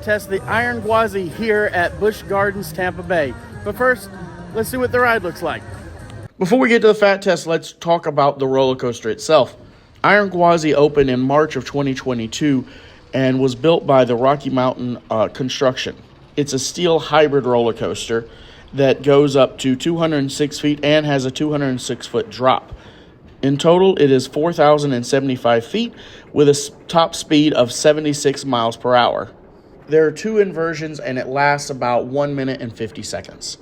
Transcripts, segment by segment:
Test the Iron Gwazi here at Busch Gardens Tampa Bay. But first, let's see what the ride looks like. Before we get to the fat test, let's talk about the roller coaster itself. Iron Gwazi opened in March of 2022 and was built by the Rocky Mountain Construction. It's a steel hybrid roller coaster that goes up to 206 feet and has a 206-foot drop. In total, it is 4,075 feet with a top speed of 76 miles per hour. There are 2 inversions and it lasts about 1 minute and 50 seconds.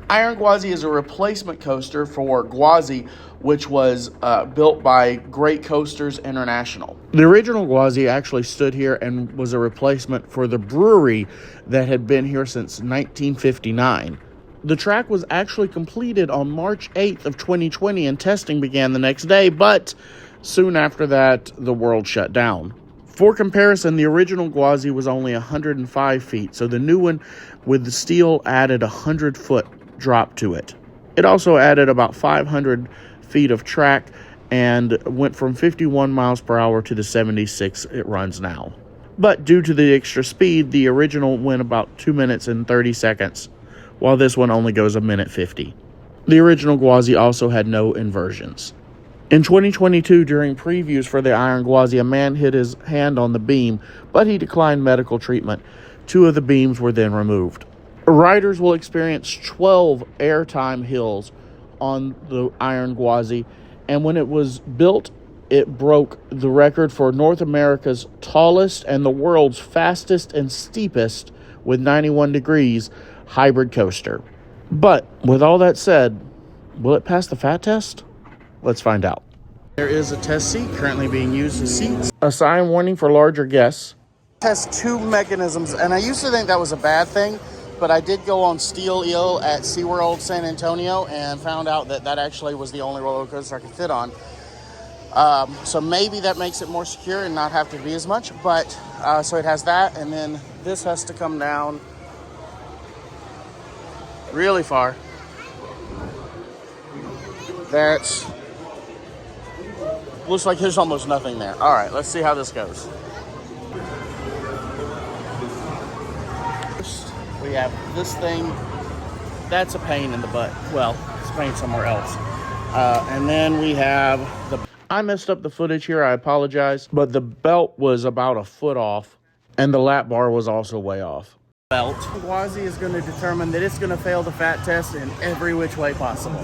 Iron Gwazi is a replacement coaster for Gwazi, which was built by Great Coasters International. The original Gwazi actually stood here and was a replacement for the brewery that had been here since 1959. The track was actually completed on March 8th of 2020 and testing began the next day, but soon after that, the world shut down. For comparison, the original Gwazi was only 105 feet, so the new one with the steel added a 100-foot drop to it. It also added about 500 feet of track and went from 51 miles per hour to the 76 it runs now. But due to the extra speed, the original went about 2 minutes and 30 seconds, while this one only goes 1 minute 50. The original Gwazi also had no inversions. In 2022, during previews for the Iron Gwazi, a man hit his hand on the beam, but he declined medical treatment. 2 of the beams were then removed. Riders will experience 12 airtime hills on the Iron Gwazi, and when it was built, it broke the record for North America's tallest and the world's fastest and steepest, with 91 degrees, hybrid coaster. But with all that said, will it pass the fat test? Let's find out. There is a test seat currently being used as seats. A sign warning for larger guests. It has 2 mechanisms, and I used to think that was a bad thing, but I did go on Steel Eel at SeaWorld San Antonio and found out that that actually was the only roller coaster I could fit on. So maybe that makes it more secure and not have to be as much, but so it has that, and then this has to come down really far. That's looks like there's almost nothing there. All right, let's see how this goes. First, we have this thing. That's a pain in the butt. Well, it's a pain somewhere else. And then we have the... I messed up the footage here. I apologize. But the belt was about a foot off, and the lap bar was also way off. Belt. Gwazi is going to determine that it's going to fail the fat test in every which way possible.